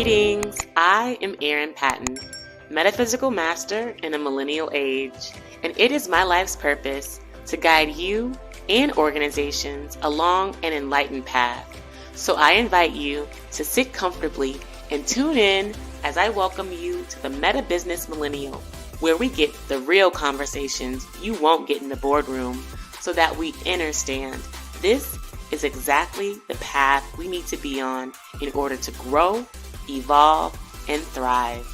Greetings, I am Erin Patton, metaphysical master in a millennial age, and it is my life's purpose to guide you and organizations along an enlightened path. So I invite you to sit comfortably and tune in as I welcome you to the MetaBusiness Millennial, where we get the real conversations you won't get in the boardroom so that we understand this is exactly the path we need to be on in order to grow, evolve, and thrive.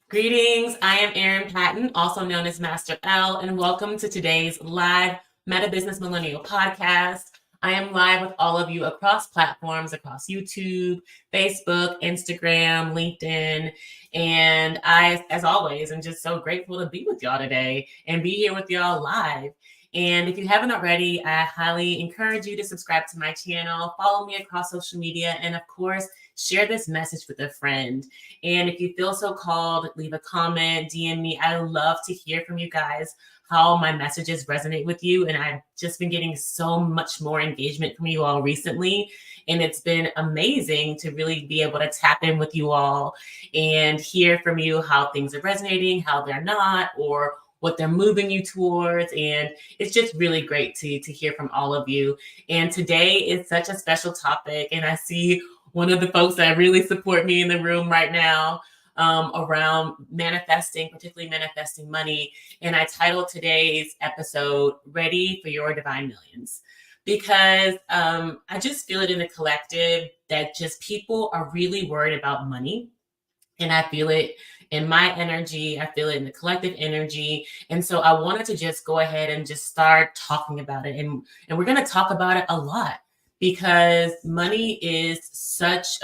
Greetings, I am Erin Patton, also known as Master L, and welcome to today's live MetaBusiness Millennial podcast. I am live with all of you across platforms, across YouTube, Facebook, Instagram, LinkedIn, and I, as always, am just so grateful to be with y'all today and be here with y'all live. And if you haven't already, I highly encourage you to subscribe to my channel, follow me across social media, and of course, share this message with a friend. And if you feel so called, leave a comment, DM me. I love to hear from you guys, how my messages resonate with you. And I've just been getting so much more engagement from you all recently. And it's been amazing to really be able to tap in with you all and hear from you how things are resonating, how they're not, or what they're moving you towards. And it's just really great to hear from all of you. And today is such a special topic. And I see one of the folks that really support me in the room right now around manifesting, particularly manifesting money. And I titled today's episode, Ready for Your Divine Millions. Because I just feel it in the collective that just people are really worried about money. And I feel it in my energy. I feel it in the collective energy. And so I wanted to just go ahead and just start talking about it. And we're going to talk about it a lot because money is such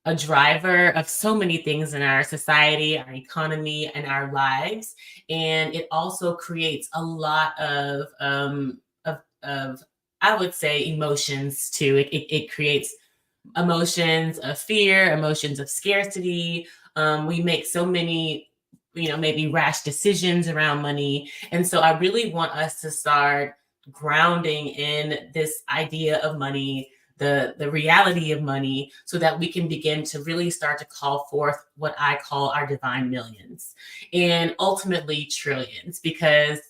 a driver of so many things in our society, our economy, and our lives. And it also creates a lot of I would say, emotions too. It creates emotions of fear, emotions of scarcity. We make so many, maybe rash decisions around money. And so I really want us to start grounding in this idea of money, the reality of money, so that we can begin to really start to call forth what I call our divine millions and ultimately trillions, because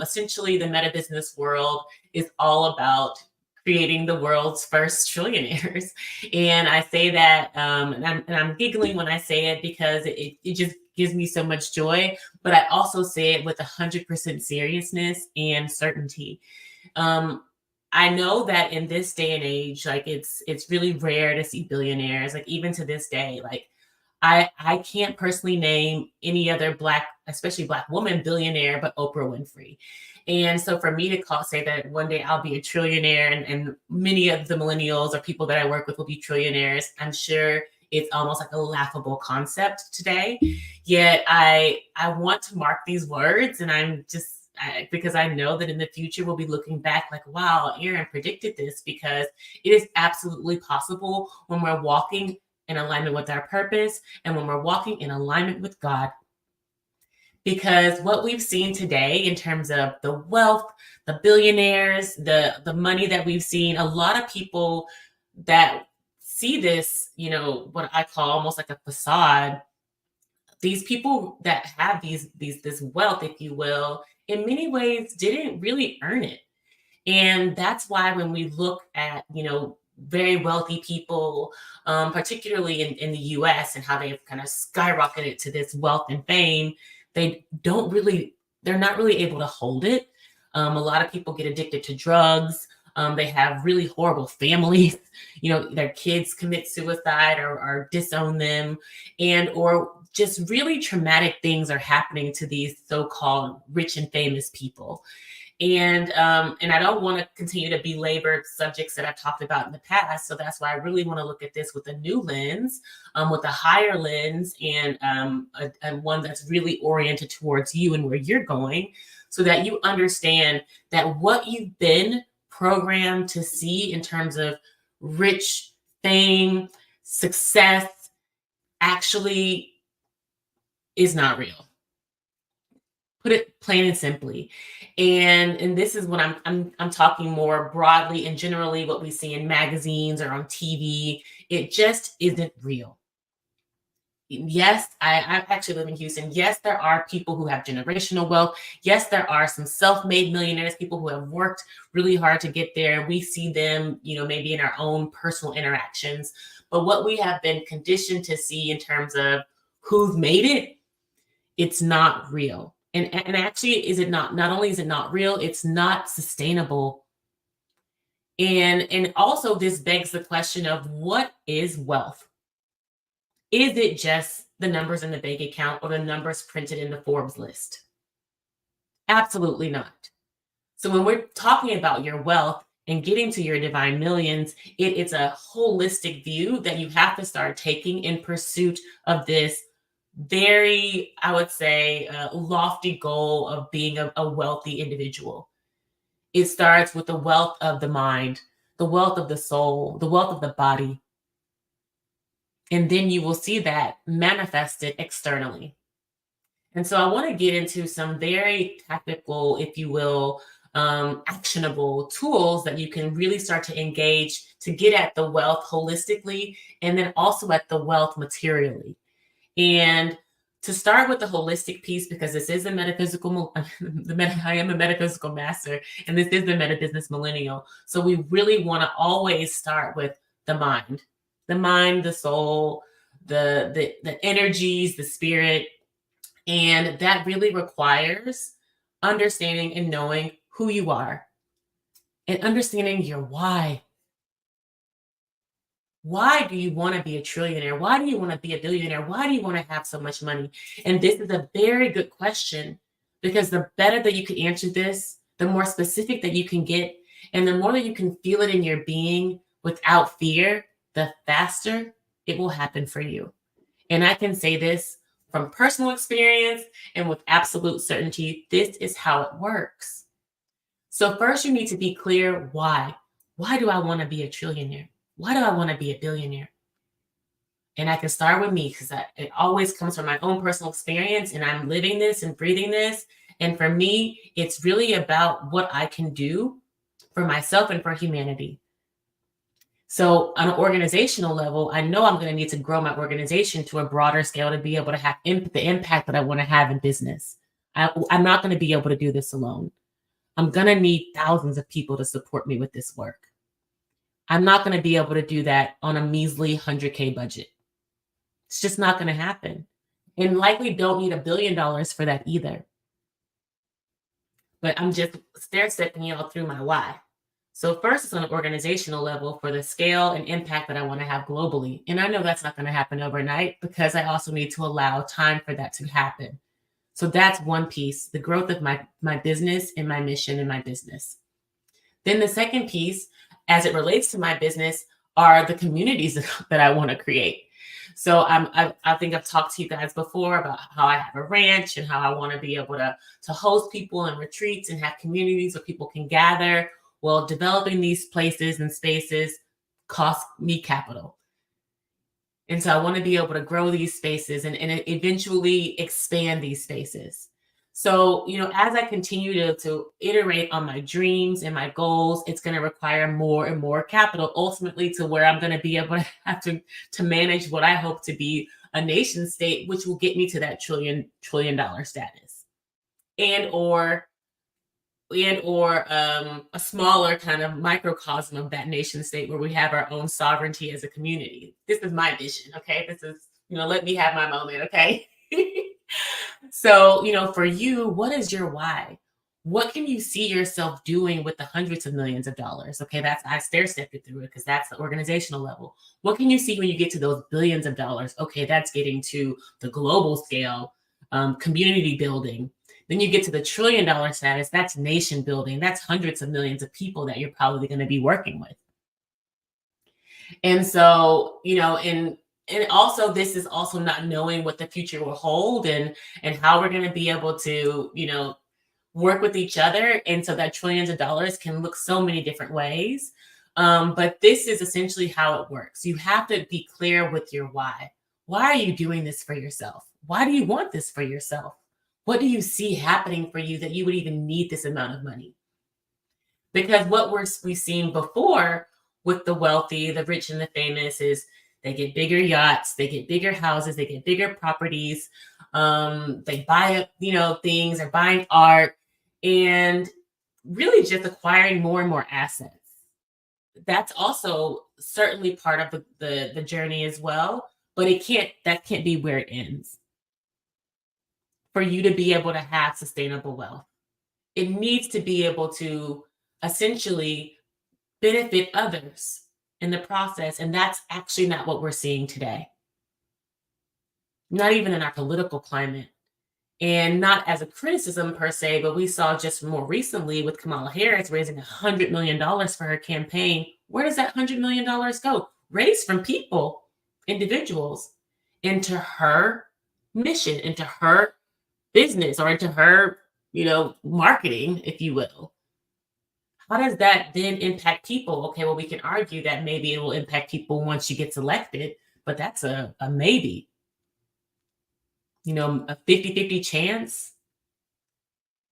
essentially the meta business world is all about creating the world's first trillionaires. And I say that, and I'm giggling when I say it because it just gives me so much joy, but I also say it with 100% seriousness and certainty. I know that in this day and age, like it's really rare to see billionaires, like even to this day, like I can't personally name any other Black, especially Black woman billionaire, but Oprah Winfrey. And so for me to say that one day I'll be a trillionaire and many of the millennials or people that I work with will be trillionaires, I'm sure it's almost like a laughable concept today. Yet I want to mark these words, and because I know that in the future we'll be looking back like, wow, Erin predicted this, because it is absolutely possible when we're walking in alignment with our purpose and when we're walking in alignment with God. Because what we've seen today in terms of the wealth, the billionaires, the money that we've seen, a lot of people that see this, what I call almost like a facade, these people that have this wealth, if you will, in many ways didn't really earn it. And that's why when we look at, very wealthy people, particularly in the US, and how they've kind of skyrocketed to this wealth and fame, they're not really able to hold it. A lot of people get addicted to drugs. They have really horrible families. Their kids commit suicide or disown them, or just really traumatic things are happening to these so-called rich and famous people. And I don't want to continue to belabor subjects that I've talked about in the past. So that's why I really want to look at this with a new lens, with a higher lens, and one that's really oriented towards you and where you're going, so that you understand that what you've been programmed to see in terms of rich fame, success actually is not real. Put it plain and simply. And this is what I'm talking more broadly and generally what we see in magazines or on TV. It just isn't real. Yes, I actually live in Houston. Yes, there are people who have generational wealth. Yes, there are some self-made millionaires, people who have worked really hard to get there. We see them, maybe in our own personal interactions. But what we have been conditioned to see in terms of who's made it, it's not real. And actually, is it not only is it not real, it's not sustainable. And also this begs the question of what is wealth? Is it just the numbers in the bank account or the numbers printed in the Forbes list? Absolutely not. So when we're talking about your wealth and getting to your divine millions, it's a holistic view that you have to start taking in pursuit of this very, I would say, lofty goal of being a wealthy individual. It starts with the wealth of the mind, the wealth of the soul, the wealth of the body. And then you will see that manifested externally. And so I want to get into some very tactical, if you will, actionable tools that you can really start to engage to get at the wealth holistically and then also at the wealth materially. And to start with the holistic piece, because this is a metaphysical, I am a metaphysical master, and this is the MetaBusiness Millennial. So we really want to always start with the mind, the soul, the energies, the spirit, and that really requires understanding and knowing who you are and understanding your why. Why do you want to be a trillionaire? Why do you want to be a billionaire? Why do you want to have so much money? And this is a very good question because the better that you can answer this, the more specific that you can get, and the more that you can feel it in your being without fear, the faster it will happen for you. And I can say this from personal experience and with absolute certainty, this is how it works. So first you need to be clear why. Why do I want to be a trillionaire? Why do I want to be a billionaire? And I can start with me because it always comes from my own personal experience and I'm living this and breathing this. And for me, it's really about what I can do for myself and for humanity. So on an organizational level, I know I'm going to need to grow my organization to a broader scale to be able to have the impact that I want to have in business. I'm not going to be able to do this alone. I'm going to need thousands of people to support me with this work. I'm not going to be able to do that on a measly 100K budget. It's just not going to happen. And likely don't need $1 billion for that either. But I'm just stair-stepping y'all through my why. So first, it's on an organizational level for the scale and impact that I want to have globally. And I know that's not going to happen overnight because I also need to allow time for that to happen. So that's one piece, the growth of my business and my mission in my business. Then the second piece, as it relates to my business, are the communities that I want to create. So I think I've talked to you guys before about how I have a ranch and how I want to be able to host people in retreats and have communities where people can gather. Well, developing these places and spaces costs me capital. And so I want to be able to grow these spaces and eventually expand these spaces. So, as I continue to iterate on my dreams and my goals, it's going to require more and more capital, ultimately to where I'm going to be able to have to manage what I hope to be a nation state, which will get me to that trillion dollar status. And or a smaller kind of microcosm of that nation state where we have our own sovereignty as a community. This is my vision, okay? This is, let me have my moment, okay? So, for you, what is your why? What can you see yourself doing with the hundreds of millions of dollars? Okay, I stair-stepped it through it because that's the organizational level. What can you see when you get to those billions of dollars? Okay, that's getting to the global scale, community building. Then you get to the trillion dollar status, that's nation building. That's hundreds of millions of people that you're probably going to be working with. And so, and also this is also not knowing what the future will hold and how we're going to be able to, work with each other. And so that trillions of dollars can look so many different ways. But this is essentially how it works. You have to be clear with your why. Why are you doing this for yourself? Why do you want this for yourself? What do you see happening for you that you would even need this amount of money? Because what we've seen before with the wealthy, the rich, and the famous is they get bigger yachts, they get bigger houses, they get bigger properties, they buy things, they're buying art, and really just acquiring more and more assets. That's also certainly part of the journey as well, but that can't be where it ends. For you to be able to have sustainable wealth, it needs to be able to essentially benefit others in the process, and that's actually not what we're seeing today. Not even in our political climate, and not as a criticism per se, but we saw just more recently with Kamala Harris raising $100 million for her campaign. Where does that $100 million go? Raised from people, individuals, into her mission, into her business, or into her, marketing, if you will. How does that then impact people? Okay, well, we can argue that maybe it will impact people once she gets elected, but that's a maybe, a 50-50 chance.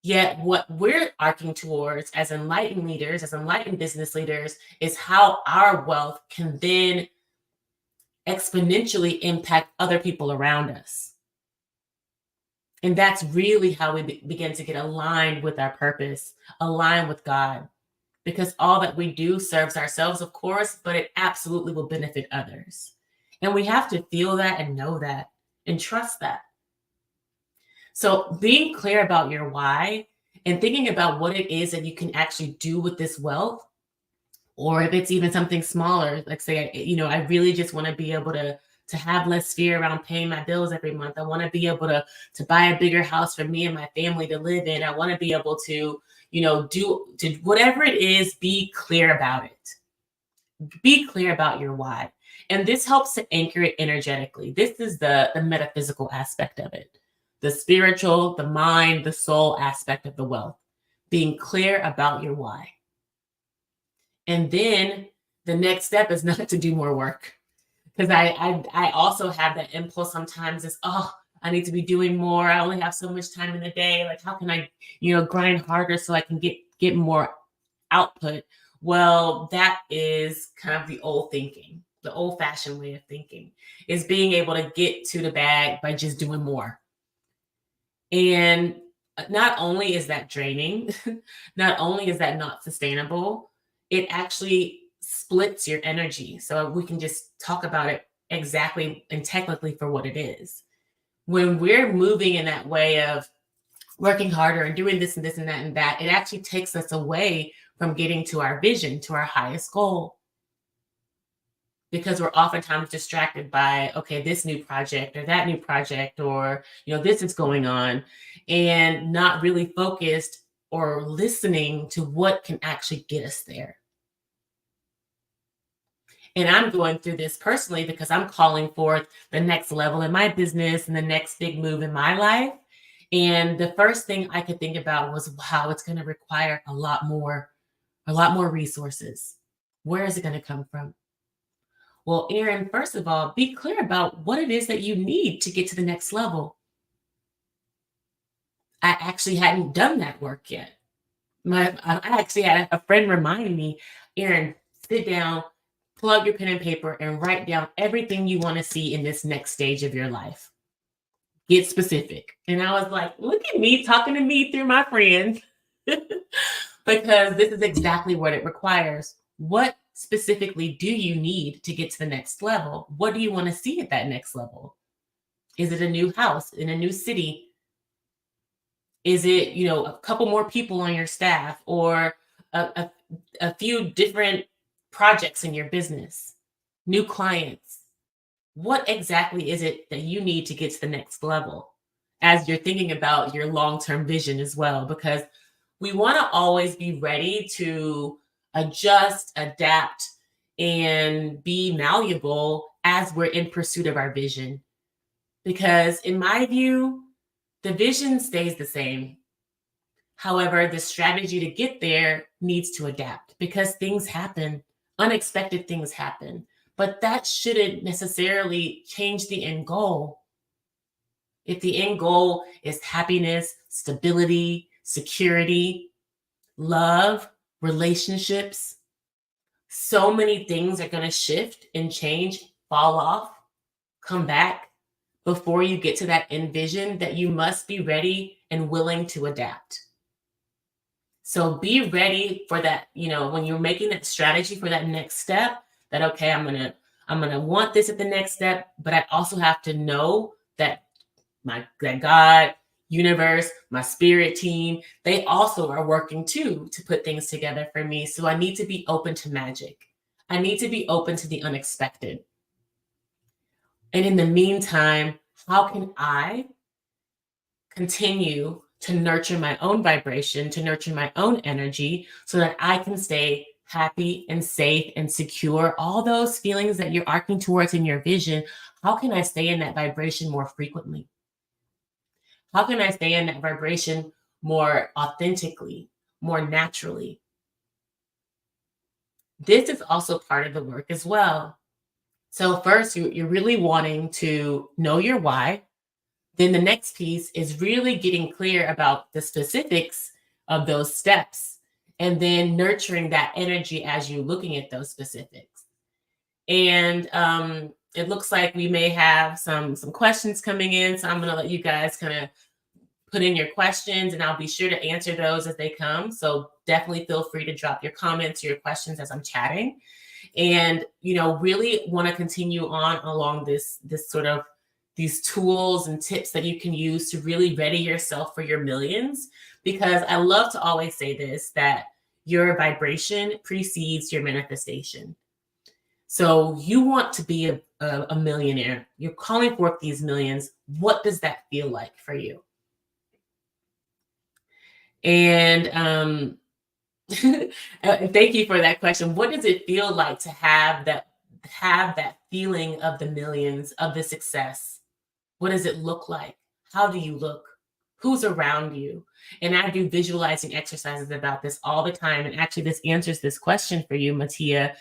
Yet, what we're arcing towards as enlightened leaders, as enlightened business leaders, is how our wealth can then exponentially impact other people around us. And that's really how we begin to get aligned with our purpose, aligned with God, because all that we do serves ourselves, of course, but it absolutely will benefit others. And we have to feel that and know that and trust that. So being clear about your why and thinking about what it is that you can actually do with this wealth, or if it's even something smaller, like say, I really just want to be able to have less fear around paying my bills every month. I want to be able to buy a bigger house for me and my family to live in. I want to be able to, do whatever it is, be clear about it. Be clear about your why. And this helps to anchor it energetically. This is the metaphysical aspect of it, the spiritual, the mind, the soul aspect of the wealth, being clear about your why. And then the next step is not to do more work. Because I also have that impulse sometimes is, I need to be doing more. I only have so much time in the day. Like, how can I, grind harder so I can get more output? Well, that is kind of the old thinking, the old fashioned way of thinking, is being able to get to the bag by just doing more. And not only is that draining, not only is that not sustainable, it actually splits your energy. So we can just talk about it exactly and technically for what it is. When we're moving in that way of working harder and doing this and this and that and that, it actually takes us away from getting to our vision, to our highest goal. Because we're oftentimes distracted by, okay, this new project or that new project, or, this is going on, and not really focused or listening to what can actually get us there. And I'm going through this personally because I'm calling forth the next level in my business and the next big move in my life. And the first thing I could think about was, wow, it's going to require a lot more resources. Where is it going to come from? Well, Erin, first of all, be clear about what it is that you need to get to the next level. I actually hadn't done that work yet. I actually had a friend remind me, Erin, sit down, pull out your pen and paper, and write down everything you want to see in this next stage of your life. Get specific. And I was like, look at me talking to me through my friends. Because this is exactly what it requires. What specifically do you need to get to the next level? What do you want to see at that next level? Is it a new house in a new city? Is it, a couple more people on your staff, or a few different projects in your business, new clients? What exactly is it that you need to get to the next level as you're thinking about your long-term vision as well? Because we want to always be ready to adjust, adapt, and be malleable as we're in pursuit of our vision. Because in my view, the vision stays the same. However, the strategy to get there needs to adapt because things happen. Unexpected things happen, but that shouldn't necessarily change the end goal. If the end goal is happiness, stability, security, love, relationships, so many things are going to shift and change, fall off, come back before you get to that end vision, that you must be ready and willing to adapt. So be ready for that, when you're making that strategy for that next step, that okay, I'm gonna want this at the next step, but I also have to know that that God, universe, my spirit team, they also are working too to put things together for me. So I need to be open to magic. I need to be open to the unexpected. And in the meantime, how can I continue to nurture my own vibration, to nurture my own energy so that I can stay happy and safe and secure? All those feelings that you're arcing towards in your vision, how can I stay in that vibration more frequently? How can I stay in that vibration more authentically, more naturally? This is also part of the work as well. So, first, you're really wanting to know your why. Then the next piece is really getting clear about the specifics of those steps and then nurturing that energy as you're looking at those specifics. And it looks like we may have some questions coming in. So I'm going to let you guys kind of put in your questions and I'll be sure to answer those as they come. So definitely feel free to drop your comments or your questions as I'm chatting. And really want to continue on along this sort of these tools and tips that you can use to really ready yourself for your millions, because I love to always say this, that your vibration precedes your manifestation. So you want to be a millionaire, you're calling forth these millions. What does that feel like for you? And thank you for that question. What does it feel like to have that feeling of the millions, of the success? What does it look like? How do you look? Who's around you? And I do visualizing exercises about this all the time. And actually, this answers this question for you, Mattia.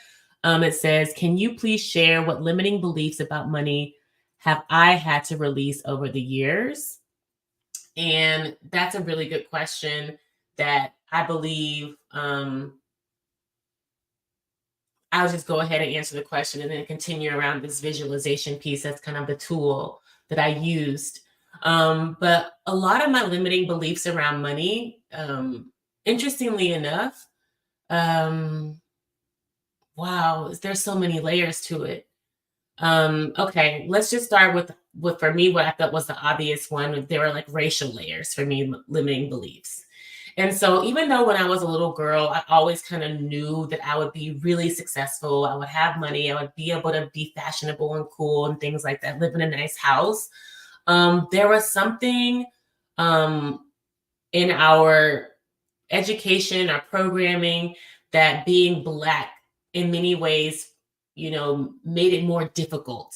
It says, can you please share what limiting beliefs about money have I had to release over the years? And that's a really good question that I believe I'll just go ahead and answer the question and then continue around this visualization piece. That's kind of the tool that I used. But a lot of my limiting beliefs around money, interestingly enough, um, wow, there's so many layers to it. Okay, let's just start with for me what I thought was the obvious one. There were like racial layers for me, limiting beliefs. And so even though when I was a little girl, I always kind of knew that I would be really successful, I would have money, I would be able to be fashionable and cool and things like that, live in a nice house. There was something um, in our education, our programming, that being Black in many ways, made it more difficult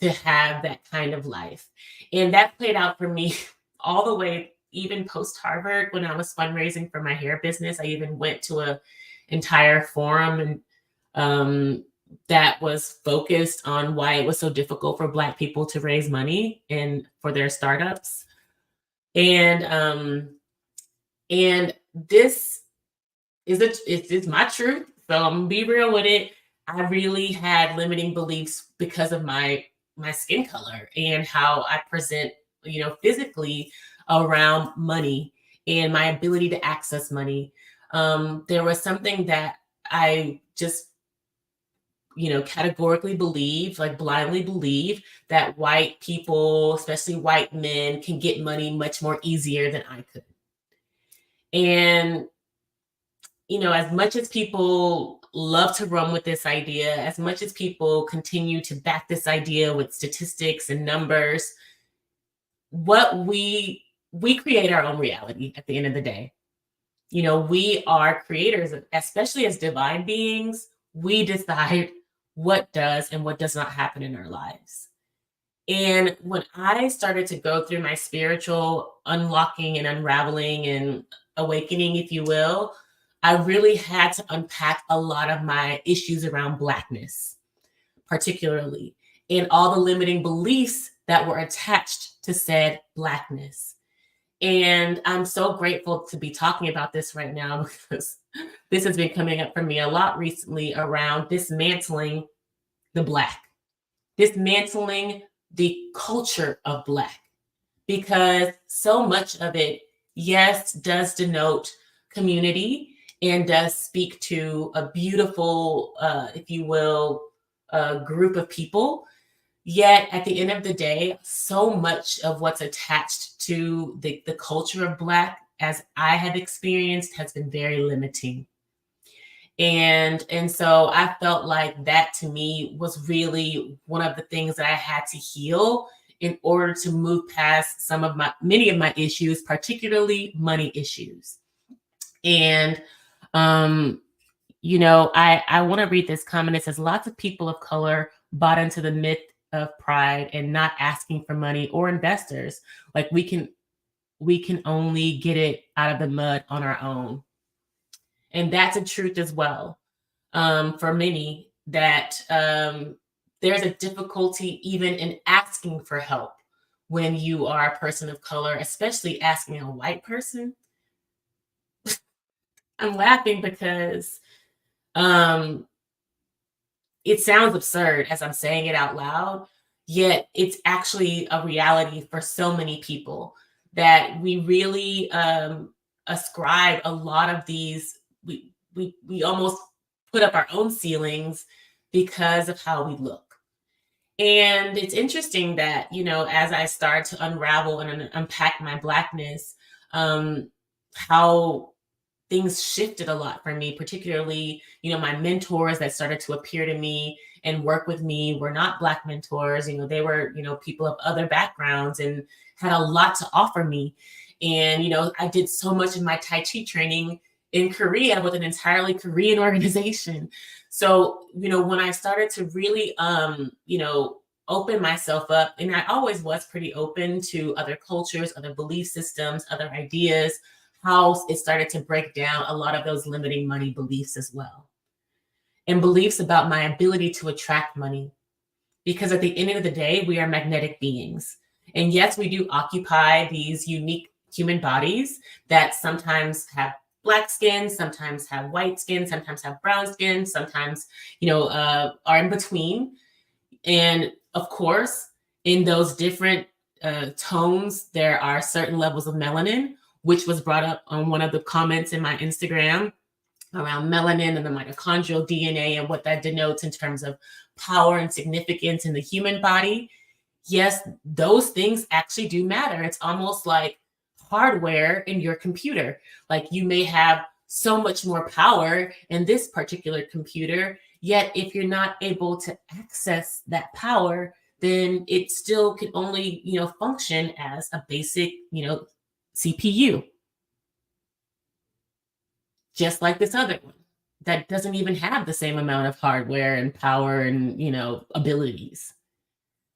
to have that kind of life. And that played out for me all the way, even post Harvard, when I was fundraising for my hair business. I even went to a entire forum and that was focused on why it was so difficult for Black people to raise money and for their startups. And this it's my truth. So I'm gonna be real with it. I really had limiting beliefs because of my skin color and how I present, physically around money and my ability to access money. There was something that I just, categorically believe, like blindly believe, that white people, especially white men, can get money much more easier than I could. And as much as people love to run with this idea, as much as people continue to back this idea with statistics and numbers, what we create our own reality at the end of the day. We are creators, especially as divine beings. We decide what does and what does not happen in our lives. And when I started to go through my spiritual unlocking and unraveling and awakening, if you will, I really had to unpack a lot of my issues around Blackness, particularly, and all the limiting beliefs that were attached to said Blackness. And I'm so grateful to be talking about this right now because this has been coming up for me a lot recently around dismantling the Black, dismantling the culture of Black, because so much of it, yes, does denote community and does speak to a beautiful, if you will, group of people. Yet at the end of the day, so much of what's attached to the culture of Black, as I have experienced, has been very limiting. And so I felt like that to me was really one of the things that I had to heal in order to move past some of my many of my issues, particularly money issues. And um I want to read this comment. It says lots of people of color bought into the myth of pride and not asking for money or investors. Like we can only get it out of the mud on our own. And that's a truth as well, for many, that there's a difficulty even in asking for help when you are a person of color, especially asking a white person. I'm laughing because um, it sounds absurd as I'm saying it out loud, yet it's actually a reality for so many people that we really ascribe a lot of these. We almost put up our own ceilings because of how we look. And it's interesting that, as I start to unravel and unpack my Blackness, how things shifted a lot for me, particularly, my mentors that started to appear to me and work with me were not Black mentors. They were, people of other backgrounds and had a lot to offer me. And, I did so much of my Tai Chi training in Korea with an entirely Korean organization. So, when I started to really, open myself up, and I always was pretty open to other cultures, other belief systems, other ideas, how it started to break down a lot of those limiting money beliefs as well. And beliefs about my ability to attract money. Because at the end of the day, we are magnetic beings. And yes, we do occupy these unique human bodies that sometimes have Black skin, sometimes have white skin, sometimes have brown skin, sometimes, are in between. And of course, in those different tones, there are certain levels of melanin, which was brought up on one of the comments in my Instagram around melanin and the mitochondrial DNA and what that denotes in terms of power and significance in the human body. Yes, those things actually do matter. It's almost like hardware in your computer. Like you may have so much more power in this particular computer, yet if you're not able to access that power, then it still can only, function as a basic, CPU, just like this other one that doesn't even have the same amount of hardware and power and, abilities.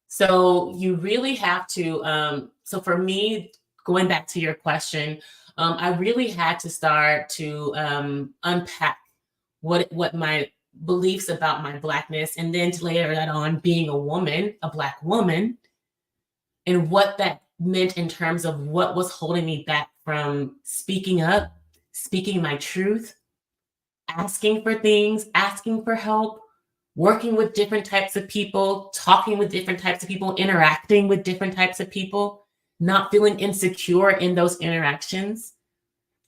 So you really have to, so for me, going back to your question, I really had to start to unpack what my beliefs about my Blackness, and then to layer that on being a woman, a Black woman, and what that meant in terms of what was holding me back from speaking up, speaking my truth, asking for things, asking for help, working with different types of people, talking with different types of people, interacting with different types of people, not feeling insecure in those interactions,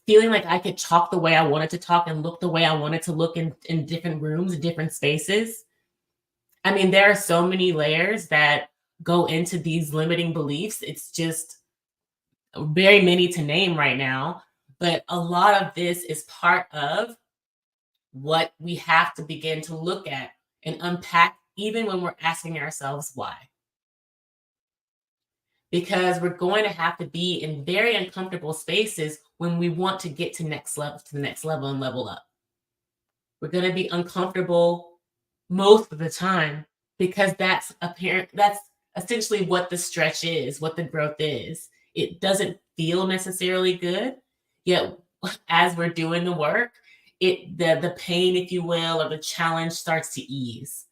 feeling like I could talk the way I wanted to talk and look the way I wanted to look in different rooms, different spaces. I mean, there are so many layers that go into these limiting beliefs. It's just very many to name right now. But a lot of this is part of what we have to begin to look at and unpack, even when we're asking ourselves why. Because we're going to have to be in very uncomfortable spaces when we want to get to the next level and level up. We're going to be uncomfortable most of the time because that's apparent. That's essentially what the stretch is, what the growth is. It doesn't feel necessarily good, yet as we're doing the work, the pain, if you will, or the challenge starts to ease.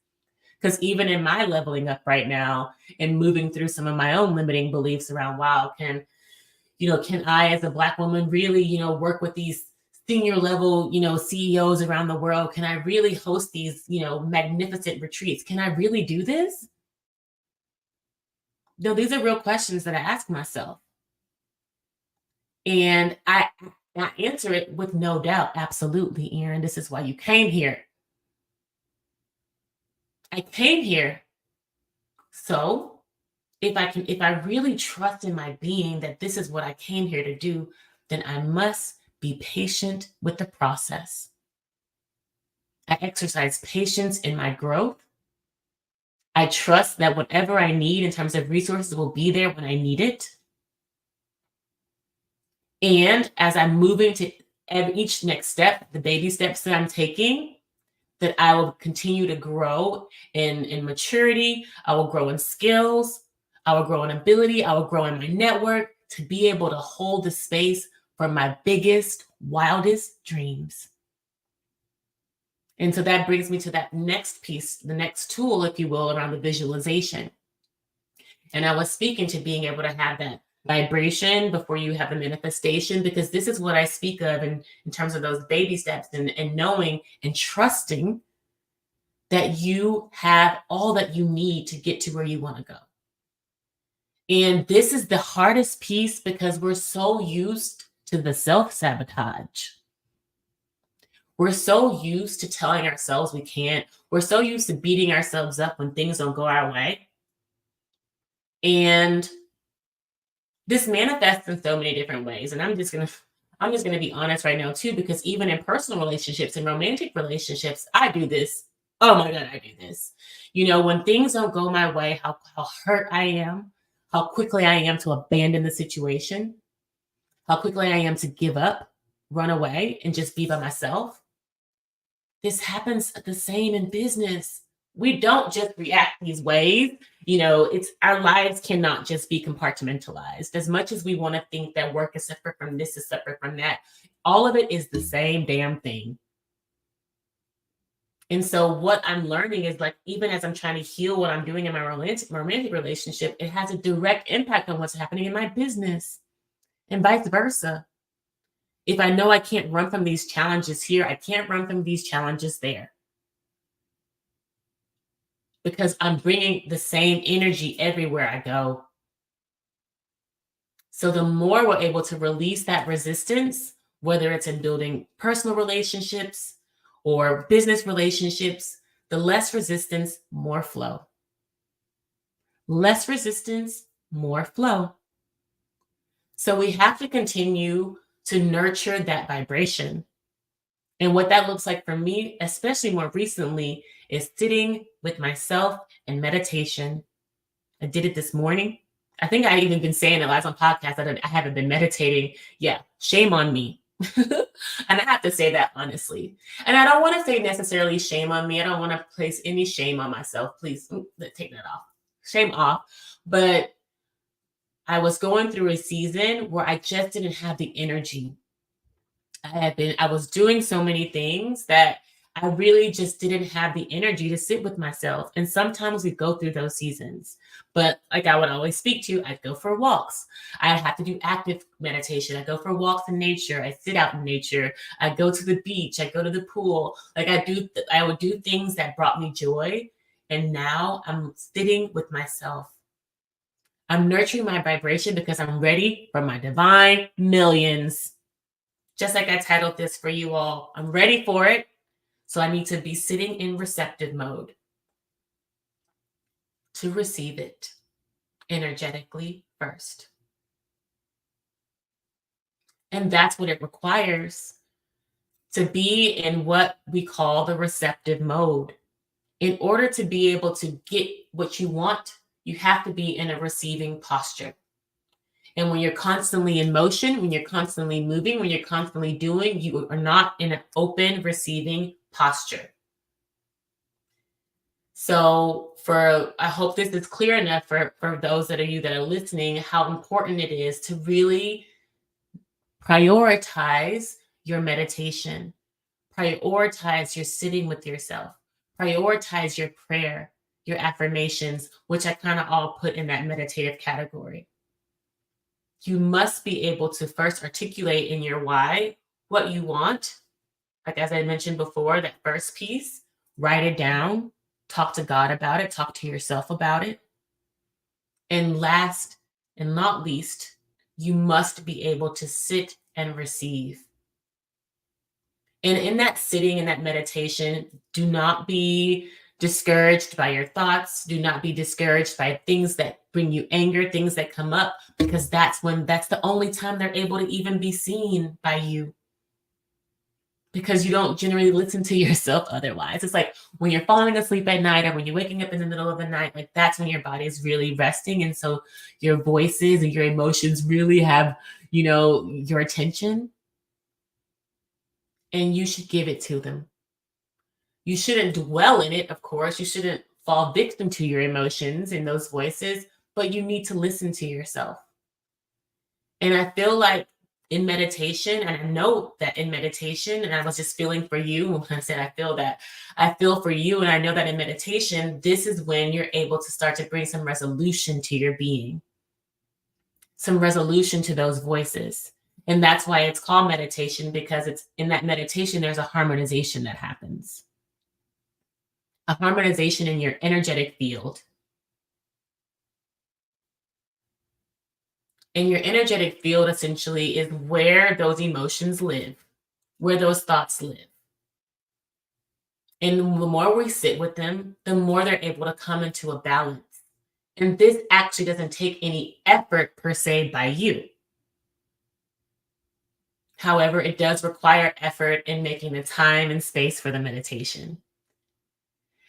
Because even in my leveling up right now and moving through some of my own limiting beliefs around, wow, can I as a Black woman really, work with these senior level, CEOs around the world? Can I really host these, magnificent retreats? Can I really do this? No, these are real questions that I ask myself. And I answer it with no doubt. Absolutely, Aaron. This is why you came here. I came here. So if I really trust in my being that this is what I came here to do, then I must be patient with the process. I exercise patience in my growth. I trust that whatever I need in terms of resources will be there when I need it. And as I'm moving to each next step, the baby steps that I'm taking, that I will continue to grow in maturity. I will grow in skills. I will grow in ability. I will grow in my network to be able to hold the space for my biggest, wildest dreams. And so that brings me to that next piece, the next tool, if you will, around the visualization. And I was speaking to being able to have that vibration before you have the manifestation, because this is what I speak of in terms of those baby steps and knowing and trusting that you have all that you need to get to where you want to go. And this is the hardest piece because we're so used to the self-sabotage. We're so used to telling ourselves we can't. We're so used to beating ourselves up when things don't go our way. And this manifests in so many different ways. And I'm just gonna be honest right now too, because even in personal relationships and romantic relationships, I do this. Oh my God, I do this. When things don't go my way, how hurt I am, how quickly I am to abandon the situation, how quickly I am to give up, run away, and just be by myself. This happens the same in business. We don't just react these ways. It's our lives cannot just be compartmentalized. As much as we want to think that work is separate from this, is separate from that, all of it is the same damn thing. And so what I'm learning is, like, even as I'm trying to heal what I'm doing in my romantic relationship, it has a direct impact on what's happening in my business and vice versa. If I know I can't run from these challenges here, I can't run from these challenges there, because I'm bringing the same energy everywhere I go. So the more we're able to release that resistance, whether it's in building personal relationships or business relationships, the less resistance, more flow. Less resistance, more flow. So we have to continue to nurture that vibration. And what that looks like for me, especially more recently, is sitting with myself and meditation. I did it this morning. I think I even been saying it last on podcast that I haven't been meditating. Yeah, shame on me. And I have to say that honestly. And I don't want to say necessarily shame on me. I don't want to place any shame on myself. Please take that off. Shame off. But I was going through a season where I just didn't have the energy. I was doing so many things that I really just didn't have the energy to sit with myself. And sometimes we go through those seasons. But like I would always speak to, I'd go for walks. I have to do active meditation. I go for walks in nature. I sit out in nature. I go to the beach. I go to the pool. Like I would do things that brought me joy. And now I'm sitting with myself. I'm nurturing my vibration because I'm ready for my divine millions. Just like I titled this for you all, I'm ready for it. So I need to be sitting in receptive mode to receive it energetically first. And that's what it requires to be in what we call the receptive mode. In order to be able to get what you want, you have to be in a receiving posture. And when you're constantly in motion, when you're constantly moving, when you're constantly doing, you are not in an open receiving posture. So I hope this is clear enough for those that are listening, how important it is to really prioritize your meditation, Prioritize your sitting with yourself. Prioritize your prayer, your affirmations, which I kind of all put in that meditative category. You must be able to first articulate in your why what you want. Like, as I mentioned before, that first piece, write it down, talk to God about it, talk to yourself about it. And last and not least, you must be able to sit and receive. And in that sitting, in that meditation, do not be discouraged by your thoughts. Do not be discouraged by things that bring you anger, things that come up, because that's the only time they're able to even be seen by you. Because you don't generally listen to yourself otherwise. It's like when you're falling asleep at night or when you're waking up in the middle of the night, like that's when your body is really resting. And so your voices and your emotions really have, your attention. And you should give it to them. You shouldn't dwell in it, of course. You shouldn't fall victim to your emotions and those voices, but you need to listen to yourself. And I feel like in meditation, and I know that in meditation, and I was just feeling for you when I said I feel for you, and I know that in meditation, this is when you're able to start to bring some resolution to your being, some resolution to those voices. And that's why it's called meditation, because it's in that meditation, there's a harmonization that happens. A harmonization in your energetic field. And your energetic field essentially is where those emotions live, where those thoughts live. And the more we sit with them, the more they're able to come into a balance. And this actually doesn't take any effort per se by you. However, it does require effort in making the time and space for the meditation.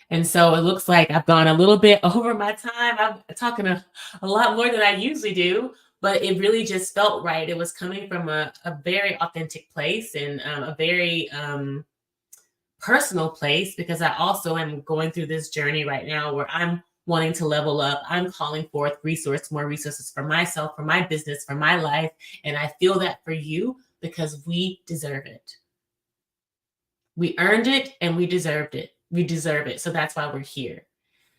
And so it looks like I've gone a little bit over my time. I'm talking a lot more than I usually do, but it really just felt right. It was coming from a very authentic place and a very personal place, because I also am going through this journey right now where I'm wanting to level up. I'm calling forth more resources for myself, for my business, for my life. And I feel that for you because we deserve it. We earned it and we deserved it. We deserve it. So that's why we're here.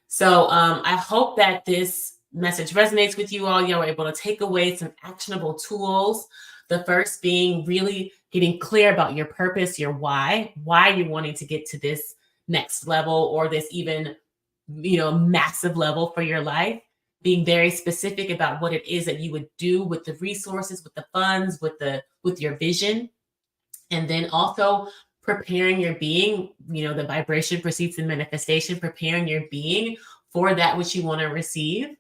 So I hope that this message resonates with you all. You're able to take away some actionable tools. The first being really getting clear about your purpose, your why you're wanting to get to this next level or this even, massive level for your life. Being very specific about what it is that you would do with the resources, with the funds, with your vision. And then also preparing your being, the vibration precedes the manifestation, preparing your being for that which you want to receive.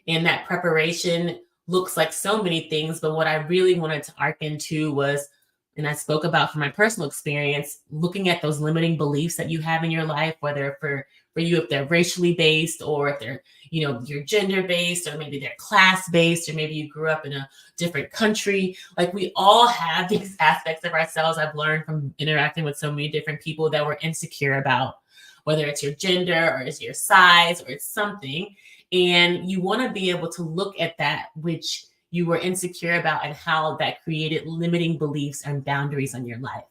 And that preparation looks like so many things, but what I really wanted to arc into was, and I spoke about from my personal experience, looking at those limiting beliefs that you have in your life, whether for you, if they're racially based, or if they're, you're gender based, or maybe they're class based, or maybe you grew up in a different country. Like, we all have these aspects of ourselves. I've learned from interacting with so many different people that we're insecure about, whether it's your gender or it's your size or it's something. And you want to be able to look at that which you were insecure about and how that created limiting beliefs and boundaries on your life.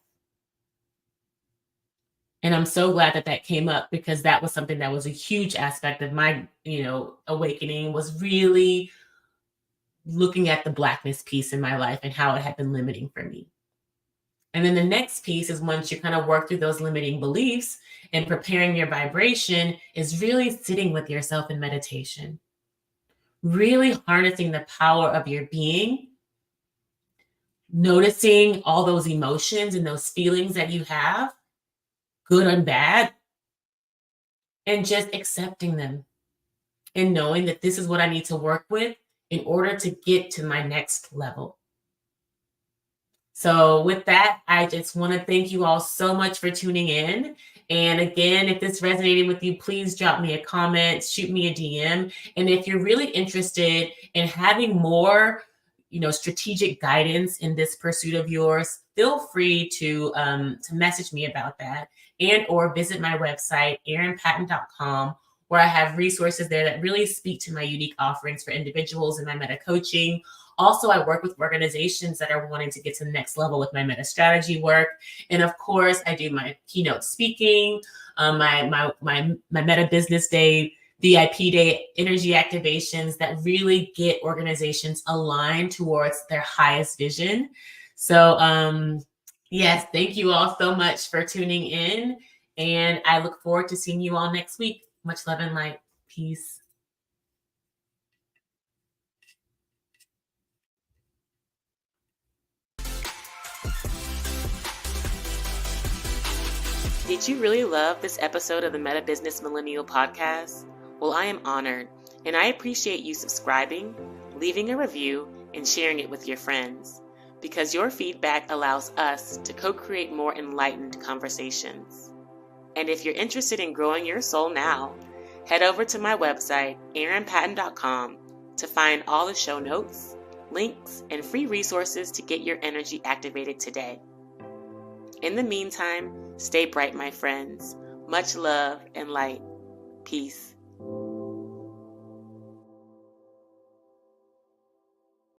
And I'm so glad that that came up, because that was something that was a huge aspect of my, awakening, was really looking at the Blackness piece in my life and how it had been limiting for me. And then the next piece is, once you kind of work through those limiting beliefs and preparing your vibration, is really sitting with yourself in meditation, really harnessing the power of your being, noticing all those emotions and those feelings that you have, good and bad, and just accepting them and knowing that this is what I need to work with in order to get to my next level. So with that, I just want to thank you all so much for tuning in. And again, if this resonated with you, please drop me a comment, shoot me a DM. And if you're really interested in having more, strategic guidance in this pursuit of yours, feel free to message me about that, and or visit my website, erinpatton.com, where I have resources there that really speak to my unique offerings for individuals in my meta coaching. Also, I work with organizations that are wanting to get to the next level with my meta strategy work. And of course, I do my keynote speaking, my Meta Business Day, VIP Day energy activations that really get organizations aligned towards their highest vision. So, yes, thank you all so much for tuning in. And I look forward to seeing you all next week. Much love and light. Peace. Did you really love this episode of the MetaBusiness Millennial podcast? Well, I am honored, and I appreciate you subscribing, leaving a review, and sharing it with your friends, because your feedback allows us to co-create more enlightened conversations. And if you're interested in growing your soul now, head over to my website, erinpatton.com, to find all the show notes, links, and free resources to get your energy activated today. In the meantime, stay bright, my friends. Much love and light. Peace.